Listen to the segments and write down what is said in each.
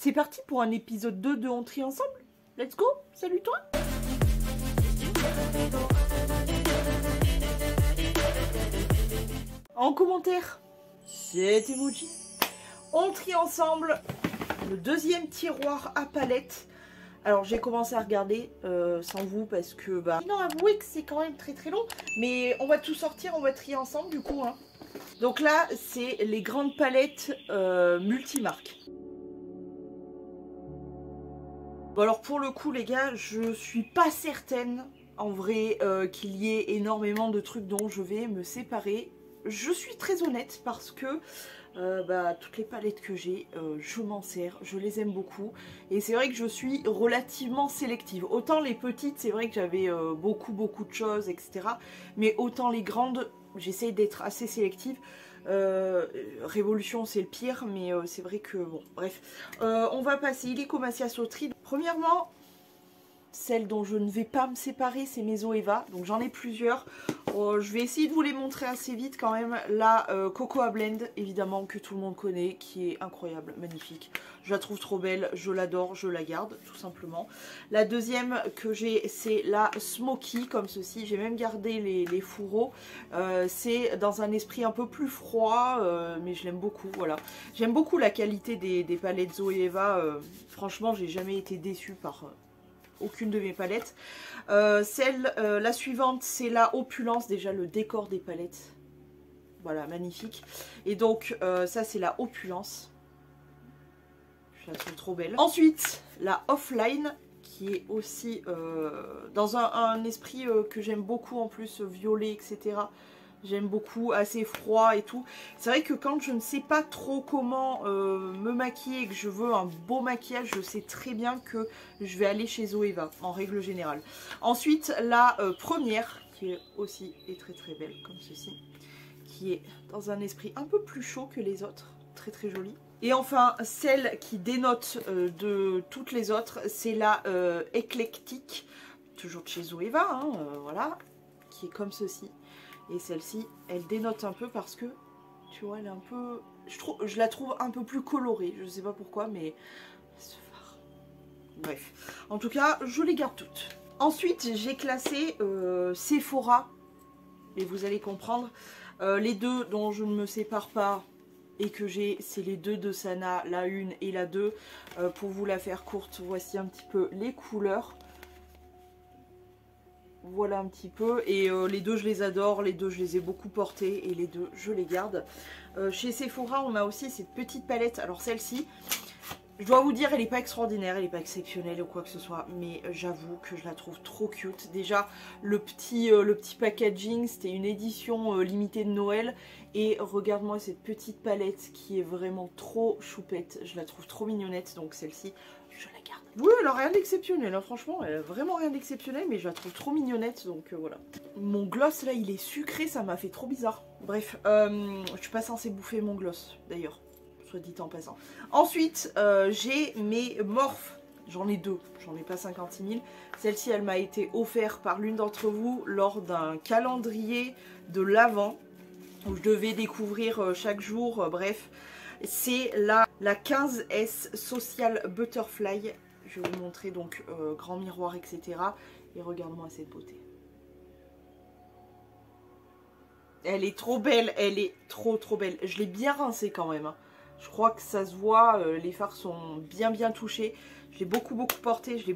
C'est parti pour un épisode 2 de On Trie Ensemble. Let's go. Salut toi. En commentaire, cet emoji. On trie ensemble le deuxième tiroir à palettes. Alors j'ai commencé à regarder sans vous parce que sinon avouez que c'est quand même très très long. Mais on va tout sortir, on va trier ensemble du coup. Donc là c'est les grandes palettes multimarques. Bon alors pour le coup les gars, je suis pas certaine en vrai qu'il y ait énormément de trucs dont je vais me séparer. Je suis très honnête parce que toutes les palettes que j'ai, je m'en sers, je les aime beaucoup. Et c'est vrai que je suis relativement sélective. Autant les petites, c'est vrai que j'avais beaucoup de choses, etc. Mais autant les grandes, j'essaye d'être assez sélective. Révolution c'est le pire, mais c'est vrai que bon, bref. On va passer illico macias au tri. Premièrement, celle dont je ne vais pas me séparer, c'est mes Zoeva. Donc j'en ai plusieurs. Je vais essayer de vous les montrer assez vite quand même. La Cocoa Blend, évidemment, que tout le monde connaît, qui est incroyable, magnifique. Je la trouve trop belle, je l'adore, je la garde, tout simplement. La deuxième que j'ai, c'est la Smoky, comme ceci. J'ai même gardé les fourreaux. C'est dans un esprit un peu plus froid, mais je l'aime beaucoup, voilà. J'aime beaucoup la qualité des palettes Zoeva. Franchement, j'ai jamais été déçue par aucune de mes palettes. La suivante, c'est la Opulence. Déjà, le décor des palettes. Voilà, magnifique. Et donc, ça, c'est la Opulence. Je la trouve trop belle. Ensuite, la Offline, qui est aussi dans un esprit que j'aime beaucoup, en plus, violet, etc. J'aime beaucoup, assez froid et tout. C'est vrai que quand je ne sais pas trop comment me maquiller et que je veux un beau maquillage, je sais très bien que je vais aller chez Zoeva, en règle générale. Ensuite, la première, qui est aussi très très belle, comme ceci, qui est dans un esprit un peu plus chaud que les autres. Très très jolie. Et enfin, celle qui dénote de toutes les autres, c'est la éclectique, toujours de chez Zoeva, voilà, qui est comme ceci. Et celle-ci, elle dénote un peu parce que, tu vois, elle est un peu... Je la trouve un peu plus colorée. Je sais pas pourquoi, mais... ce fard. Bref. En tout cas, je les garde toutes. Ensuite, j'ai classé Sephora. Et vous allez comprendre. Les deux dont je ne me sépare pas et que j'ai, c'est les deux de Sana, la 1 et la 2. Pour vous la faire courte, voici un petit peu les couleurs. Voilà un petit peu, et les deux je les adore, les deux je les ai beaucoup portés et les deux je les garde. Chez Sephora on a aussi cette petite palette, alors celle-ci, je dois vous dire elle n'est pas extraordinaire, elle n'est pas exceptionnelle ou quoi que ce soit, mais j'avoue que je la trouve trop cute. Déjà le petit packaging, c'était une édition limitée de Noël, et regarde-moi cette petite palette qui est vraiment trop choupette, je la trouve trop mignonnette, donc celle-ci je la garde. Oui, elle a rien d'exceptionnel, franchement, elle a vraiment rien d'exceptionnel, mais je la trouve trop mignonnette, donc voilà. Mon gloss là, il est sucré, ça m'a fait trop bizarre. Bref, je suis pas censée bouffer mon gloss, d'ailleurs, soit dit en passant. Ensuite, j'ai mes Morphe. J'en ai deux, j'en ai pas 56 000. Celle-ci, elle m'a été offerte par l'une d'entre vous lors d'un calendrier de l'Avent, où je devais découvrir chaque jour, bref. C'est la 15S Social Butterfly. Je vais vous montrer donc grand miroir, etc. Et regarde-moi cette beauté. Elle est trop belle, elle est trop belle. Je l'ai bien rincée quand même. Je crois que ça se voit, les fards sont bien touchés. Je l'ai beaucoup porté, je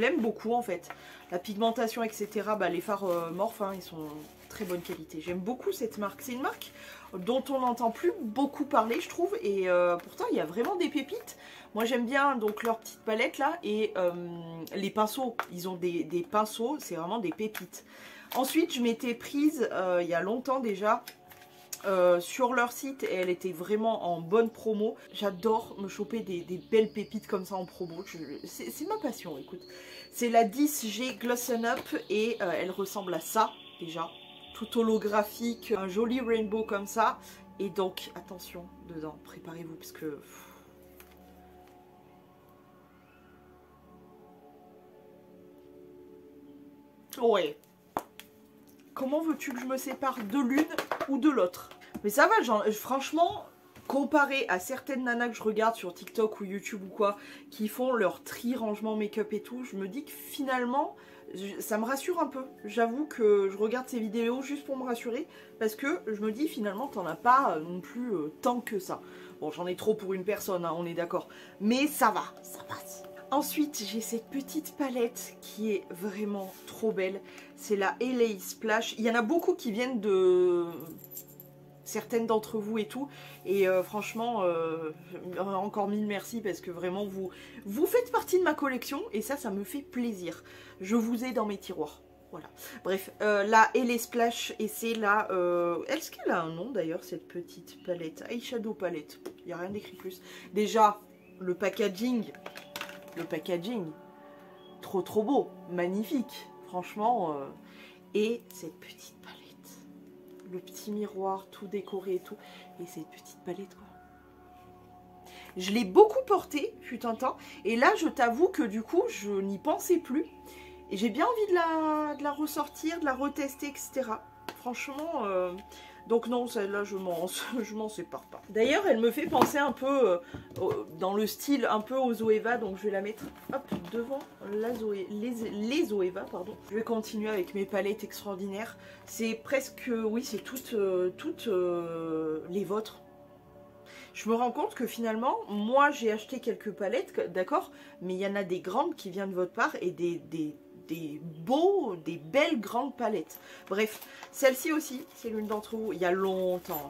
l'aime beaucoup en fait. La pigmentation, etc. Les fards Morphe, ils sont très bonne qualité. J'aime beaucoup cette marque. C'est une marque dont on n'entend plus beaucoup parler, je trouve. Et pourtant, il y a vraiment des pépites. Moi, j'aime bien donc leur petite palette là. Et les pinceaux, ils ont des pinceaux, c'est vraiment des pépites. Ensuite, je m'étais prise, il y a longtemps déjà, sur leur site, et elle était vraiment en bonne promo. J'adore me choper des belles pépites comme ça en promo. C'est ma passion, écoute. C'est la 10G Gloss Up et elle ressemble à ça déjà. Tout holographique, un joli rainbow comme ça. Et donc, attention dedans, préparez-vous parce que... Ouais. Comment veux-tu que je me sépare de l'une ou de l'autre? Mais ça va, franchement, comparé à certaines nanas que je regarde sur TikTok ou YouTube ou quoi, qui font leur tri rangement make-up et tout, je me dis que finalement, ça me rassure un peu. J'avoue que je regarde ces vidéos juste pour me rassurer, parce que je me dis finalement, t'en as pas non plus tant que ça. Bon, j'en ai trop pour une personne, hein, on est d'accord. Mais ça va, ça passe. Ensuite, j'ai cette petite palette qui est vraiment trop belle. C'est la LA Splash. Il y en a beaucoup qui viennent de certaines d'entre vous et tout. Et franchement, encore mille merci parce que vraiment, vous faites partie de ma collection. Et ça me fait plaisir. Je vous ai dans mes tiroirs. Voilà. Bref, la LA Splash. Et c'est la... Est-ce qu'elle a un nom d'ailleurs, cette petite palette? Eyeshadow palette. Il n'y a rien d'écrit plus. Déjà, le packaging... trop beau, magnifique, franchement. Et cette petite palette, le petit miroir tout décoré et tout, et cette petite palette quoi. Je l'ai beaucoup portée, fut un temps, et là je t'avoue que du coup je n'y pensais plus, et j'ai bien envie de la ressortir, de la retester, etc. Franchement... Donc non, celle-là, je m'en sépare pas. D'ailleurs, elle me fait penser un peu, dans le style, un peu aux Zoeva. Donc je vais la mettre, hop, devant les Zoeva, pardon. Je vais continuer avec mes palettes extraordinaires. C'est presque, oui, c'est toutes les vôtres. Je me rends compte que finalement, moi, j'ai acheté quelques palettes, d'accord. Mais il y en a des grandes qui viennent de votre part et des belles grandes palettes. Bref, celle-ci aussi, c'est l'une d'entre vous, il y a longtemps.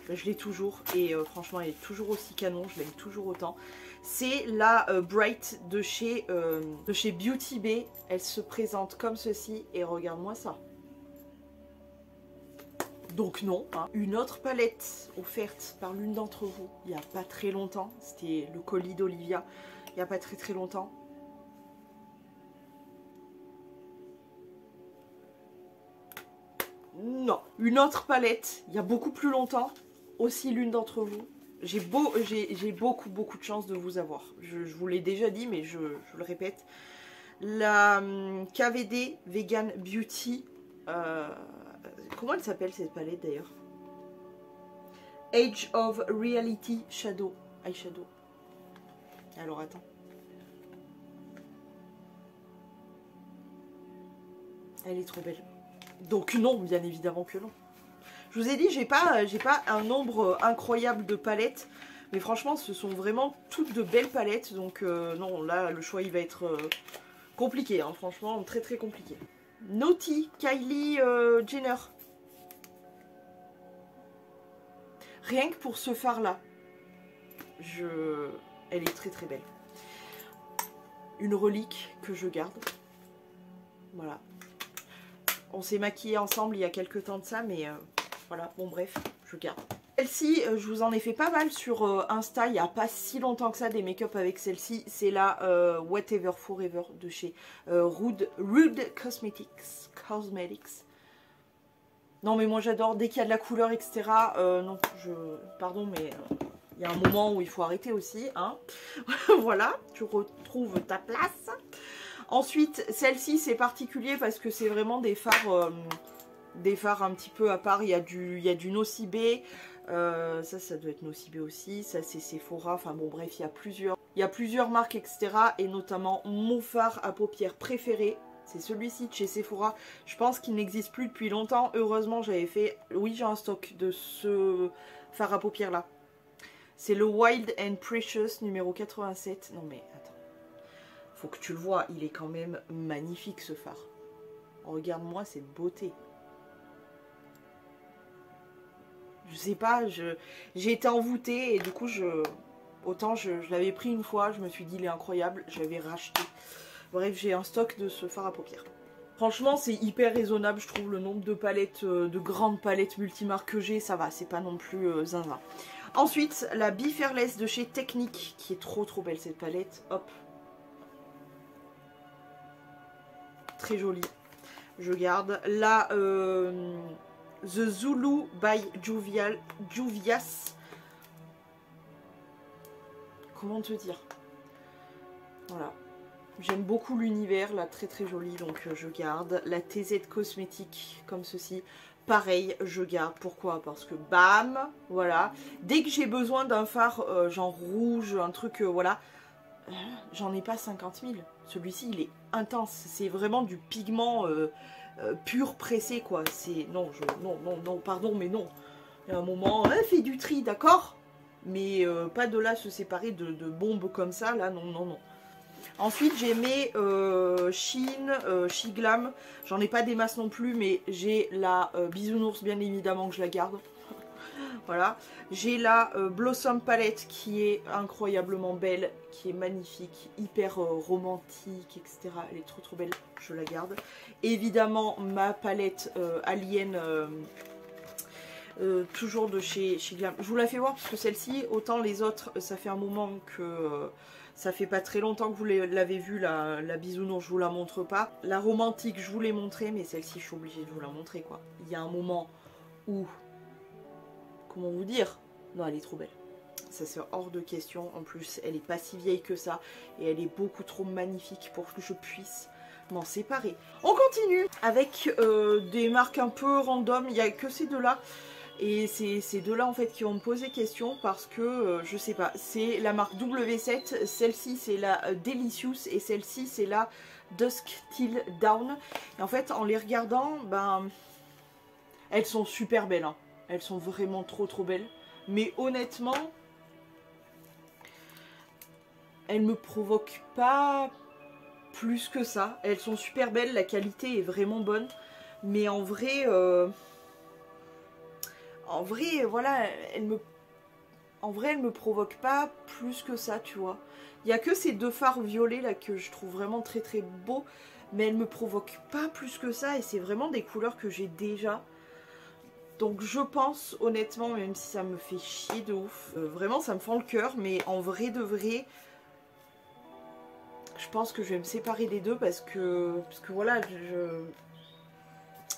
Je l'ai toujours et franchement, elle est toujours aussi canon, je l'aime toujours autant. C'est la Bright de chez Beauty Bay. Elle se présente comme ceci et regarde-moi ça. Donc non, hein. Une autre palette offerte par l'une d'entre vous il n'y a pas très longtemps. C'était le colis d'Olivia, il n'y a pas très longtemps. Non, une autre palette, il y a beaucoup plus longtemps, aussi l'une d'entre vous. J'ai beaucoup de chance de vous avoir. Je vous l'ai déjà dit, mais je le répète. La KVD Vegan Beauty. Comment elle s'appelle cette palette d'ailleurs? Age of Reality Shadow. Eyeshadow. Alors attends. Elle est trop belle. Donc non, bien évidemment que non. Je vous ai dit, j'ai pas un nombre incroyable de palettes. Mais franchement, ce sont vraiment toutes de belles palettes. Donc non, là, le choix, il va être compliqué. Hein, franchement, très compliqué. Naughty, Kylie Jenner. Rien que pour ce fard-là. Elle est très belle. Une relique que je garde. Voilà. On s'est maquillé ensemble il y a quelques temps de ça, mais voilà, bon bref, je garde. Celle-ci, je vous en ai fait pas mal sur Insta, il n'y a pas si longtemps que ça, des make-up avec celle-ci. C'est la Whatever Forever de chez Rude Cosmetics. Non mais moi j'adore, dès qu'il y a de la couleur, etc. Non, pardon, mais il y a un moment où il faut arrêter aussi, hein. Voilà, tu retrouves ta place. Ensuite, celle-ci, c'est particulier parce que c'est vraiment des fards un petit peu à part. Il y a du Nocibé. Ça doit être Nocibé aussi. Ça, c'est Sephora. Enfin bon, bref, il y a plusieurs marques, etc. Et notamment, mon fard à paupières préféré, c'est celui-ci de chez Sephora. Je pense qu'il n'existe plus depuis longtemps. Heureusement, j'avais fait... Oui, j'ai un stock de ce fard à paupières-là. C'est le Wild and Precious numéro 87. Non mais... Faut que tu le vois, il est quand même magnifique ce fard. Regarde-moi cette beauté. Je sais pas, j'ai été envoûtée et du coup autant je l'avais pris une fois, je me suis dit il est incroyable, j'avais racheté. Bref, j'ai un stock de ce fard à paupières. Franchement, c'est hyper raisonnable, je trouve, le nombre de palettes, de grandes palettes multimarques que j'ai, ça va, c'est pas non plus zinzin. Ensuite, la Be Fearless de chez Technique, qui est trop belle cette palette. Hop. Très jolie. Je garde. La The Zulu by Juvias. Comment te dire? Voilà. J'aime beaucoup l'univers, là, très jolie, donc je garde. La TZ Cosmétique, comme ceci. pareil, je garde. Pourquoi? Parce que bam, voilà. Dès que j'ai besoin d'un fard genre rouge, un truc, voilà, j'en ai pas 50 000. Celui-ci, il est intense. C'est vraiment du pigment pur pressé, quoi. C'est... Non, non, pardon, mais non. Il y a un moment, fais du tri, d'accord? Mais pas de là se séparer de bombes comme ça, là, non, non, non. Ensuite, j'ai mes Shein, Shiglam. J'en ai pas des masses non plus, mais j'ai la Bisounours, bien évidemment, que je la garde. Voilà. J'ai la Blossom Palette qui est incroyablement belle, qui est magnifique, hyper romantique, etc. Elle est trop trop belle, je la garde. Évidemment, ma palette Alien... toujours de chez Glam. Je vous la fais voir parce que celle-ci, autant les autres, ça fait un moment que... ça fait pas très longtemps que vous l'avez vue, la bisounours, je vous la montre pas. La romantique, je vous l'ai montrée, mais celle-ci, je suis obligée de vous la montrer, quoi. Il y a un moment où... Comment vous dire? Non, elle est trop belle. Ça, c'est hors de question. En plus, elle est pas si vieille que ça. Et elle est beaucoup trop magnifique pour que je puisse m'en séparer. On continue avec des marques un peu random. Il n'y a que ces deux-là. Et c'est ces deux-là en fait qui vont me poser question parce que je sais pas, c'est la marque W7, celle-ci c'est la Delicious et celle-ci c'est la Dusk Till Dawn. Et en fait en les regardant, ben elles sont super belles, hein. Elles sont vraiment trop trop belles. Mais honnêtement, elles me provoquent pas plus que ça. Elles sont super belles, la qualité est vraiment bonne. Mais en vrai... voilà, elle me provoque pas plus que ça, tu vois. Il n'y a que ces deux fards violets là que je trouve vraiment très très beaux, mais elle me provoque pas plus que ça et c'est vraiment des couleurs que j'ai déjà. Donc je pense honnêtement, même si ça me fait chier de ouf, vraiment ça me fend le cœur, mais en vrai de vrai, je pense que je vais me séparer des deux parce que voilà,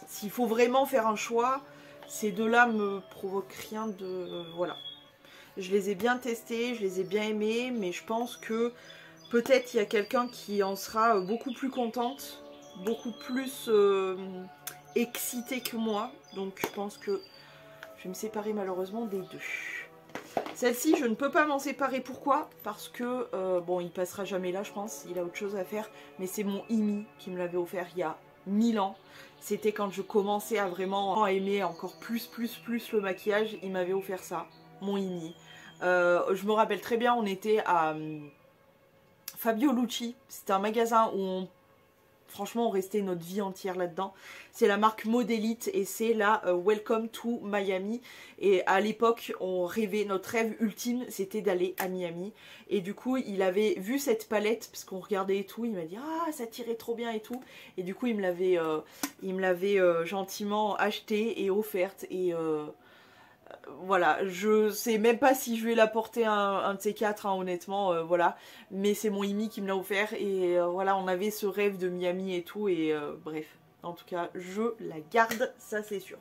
s'il faut vraiment faire un choix... Ces deux-là me provoquent rien de... voilà. Je les ai bien testés, je les ai bien aimés, mais je pense que peut-être il y a quelqu'un qui en sera beaucoup plus contente, beaucoup plus excitée que moi. Donc je pense que je vais me séparer malheureusement des deux. Celle-ci, je ne peux pas m'en séparer. Pourquoi? Parce que, bon, il passera jamais là, je pense. Il a autre chose à faire. Mais c'est mon Imi qui me l'avait offert il y a 1000 ans. C'était quand je commençais à vraiment aimer encore plus le maquillage. Il m'avait offert ça, mon Imi. Je me rappelle très bien, on était à Fabio Lucci. C'était un magasin où franchement on restait notre vie entière là-dedans. C'est la marque Modelite et c'est la Welcome to Miami. Et à l'époque on rêvait, notre rêve ultime c'était d'aller à Miami. Et du coup il avait vu cette palette parce qu'on regardait et tout. Il m'a dit ah ça tirait trop bien et tout. Et du coup il me l'avait gentiment acheté et offerte. Et voilà, je sais même pas si je vais la porter un de ces quatre, hein, honnêtement, voilà. Mais c'est mon Imi qui me l'a offert et voilà, on avait ce rêve de Miami et tout et bref. En tout cas, je la garde, ça c'est sûr.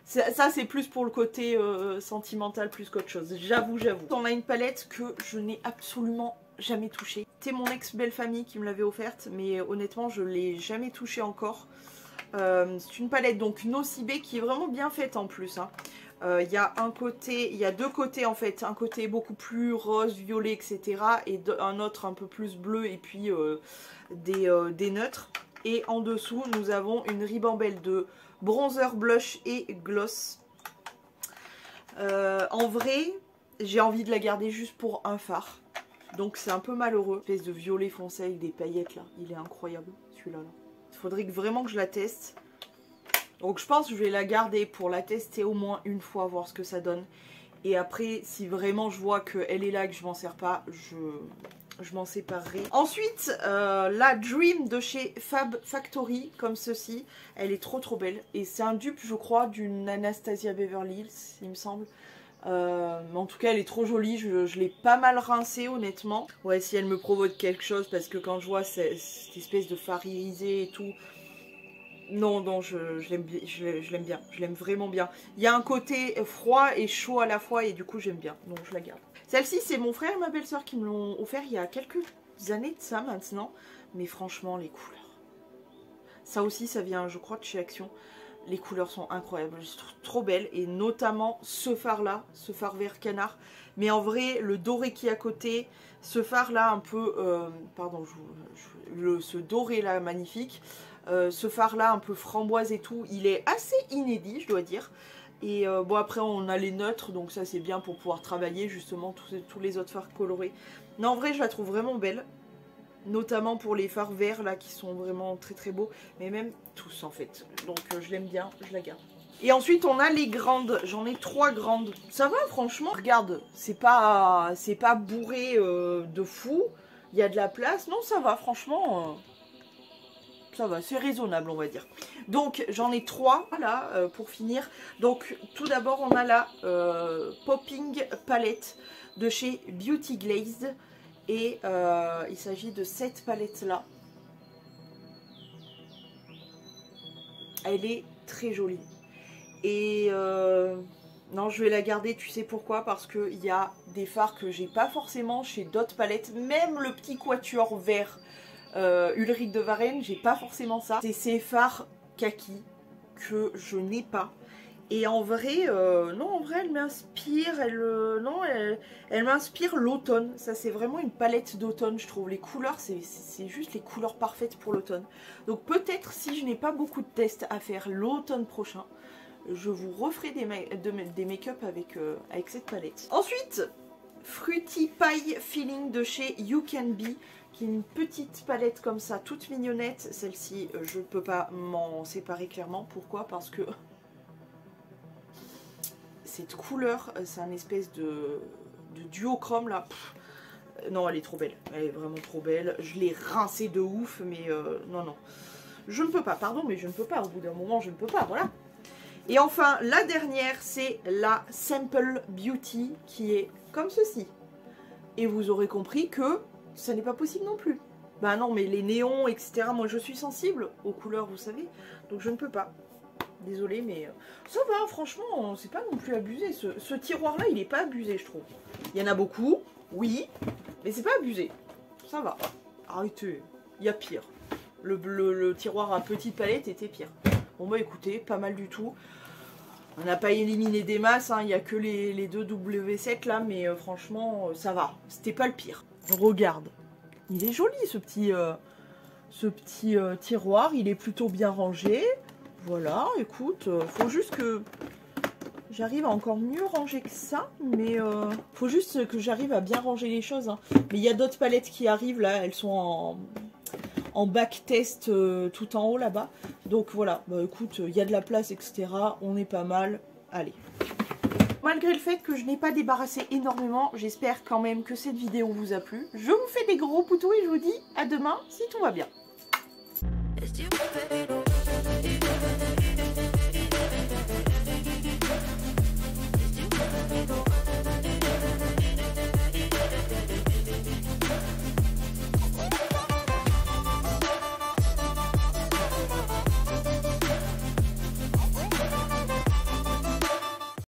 Ça c'est plus pour le côté sentimental plus qu'autre chose, j'avoue. On a une palette que je n'ai absolument jamais touchée. C'était mon ex-belle-famille qui me l'avait offerte, mais honnêtement, je l'ai jamais touchée encore. C'est une palette donc Nocibé qui est vraiment bien faite en plus, hein. Il y a deux côtés en fait, un côté beaucoup plus rose, violet, etc. et un autre un peu plus bleu et puis des neutres. Et en dessous nous avons une ribambelle de bronzer, blush et gloss. En vrai j'ai envie de la garder juste pour un fard, donc c'est un peu malheureux. Espèce de violet foncé avec des paillettes là, il est incroyable celui-là. Il faudrait vraiment que je la teste. Donc je pense que je vais la garder pour la tester au moins une fois, voir ce que ça donne. Et après, si vraiment je vois qu'elle est là et que je m'en sers pas, je m'en séparerai. Ensuite, la Dream de chez Fab Factory, comme ceci. Elle est trop trop belle. Et c'est un dupe, je crois, d'une Anastasia Beverly Hills, il me semble. En tout cas, elle est trop jolie. Je l'ai pas mal rincée, honnêtement. Ouais, si elle me provoque quelque chose, parce que quand je vois cette espèce de fard irisé et tout... Non, non, je l'aime bien, je l'aime vraiment bien. Il y a un côté froid et chaud à la fois et du coup j'aime bien, donc je la garde. Celle-ci c'est mon frère et ma belle-sœur qui me l'ont offert il y a quelques années de ça maintenant. Mais franchement les couleurs, ça aussi ça vient je crois de chez Action. Les couleurs sont incroyables, je les trouve trop belles. Et notamment ce phare là, ce phare vert canard. Mais en vrai, le doré qui est à côté, ce phare là un peu... pardon, ce doré là magnifique. Ce phare là un peu framboise et tout, il est assez inédit, je dois dire. Et bon, après on a les neutres, donc ça c'est bien pour pouvoir travailler justement tous les autres fards colorés. Non, en vrai je la trouve vraiment belle. Notamment pour les fards verts là qui sont vraiment très très beaux. Mais même tous en fait. Donc je l'aime bien, je la garde. Et ensuite on a les grandes. J'en ai 3 grandes. Ça va franchement. Regarde, c'est pas bourré de fou. Il y a de la place. Non, ça va franchement. Ça va, c'est raisonnable on va dire. Donc j'en ai 3 là pour finir. Donc tout d'abord on a la Popping Palette de chez Beauty Glazed. Et il s'agit de cette palette là. Elle est très jolie. Et non, je vais la garder, tu sais pourquoi? Parce qu'il y a des fards que j'ai pas forcément chez d'autres palettes. Même le petit quatuor vert Ulrich de Varenne, j'ai pas forcément ça. C'est ces fards kaki que je n'ai pas. Et en vrai, non, en vrai, elle m'inspire, elle m'inspire l'automne. Ça, c'est vraiment une palette d'automne, je trouve. Les couleurs, c'est juste les couleurs parfaites pour l'automne. Donc peut-être, si je n'ai pas beaucoup de tests à faire l'automne prochain, je vous referai des make-up avec cette palette. Ensuite, Fruity Pie Feeling de chez You Can Be, qui est une petite palette comme ça, toute mignonnette. Celle-ci, je ne peux pas m'en séparer clairement. Pourquoi? Parce que... cette couleur, c'est un espèce de duochrome là. Non, elle est trop belle. Elle est vraiment trop belle. Je l'ai rincée de ouf, mais non, non. Je ne peux pas, pardon, mais je ne peux pas. Au bout d'un moment, je ne peux pas, voilà. Et enfin, la dernière, c'est la Simple Beauty, qui est comme ceci. Et vous aurez compris que ça n'est pas possible non plus. Bah non, mais les néons, etc. Moi, je suis sensible aux couleurs, vous savez. Donc, je ne peux pas. Désolée, mais ça va, franchement, c'est pas non plus abusé. Ce tiroir-là, il est pas abusé, je trouve. Il y en a beaucoup, oui, mais c'est pas abusé. Ça va. Arrêtez, il y a pire. Le tiroir à petite palette était pire. Bon bah écoutez, pas mal du tout. On n'a pas éliminé des masses, hein. Il n'y a que les deux W7 là, mais franchement, ça va. C'était pas le pire. Regarde, il est joli ce petit tiroir, il est plutôt bien rangé. Voilà, écoute, faut juste que j'arrive à encore mieux ranger que ça, mais faut juste que j'arrive à bien ranger les choses. Hein. Mais il y a d'autres palettes qui arrivent là, elles sont en back test tout en haut là-bas. Donc voilà, bah écoute, il y a de la place, etc. On est pas mal. Allez. Malgré le fait que je n'ai pas débarrassé énormément, j'espère quand même que cette vidéo vous a plu. Je vous fais des gros poutous et je vous dis à demain si tout va bien.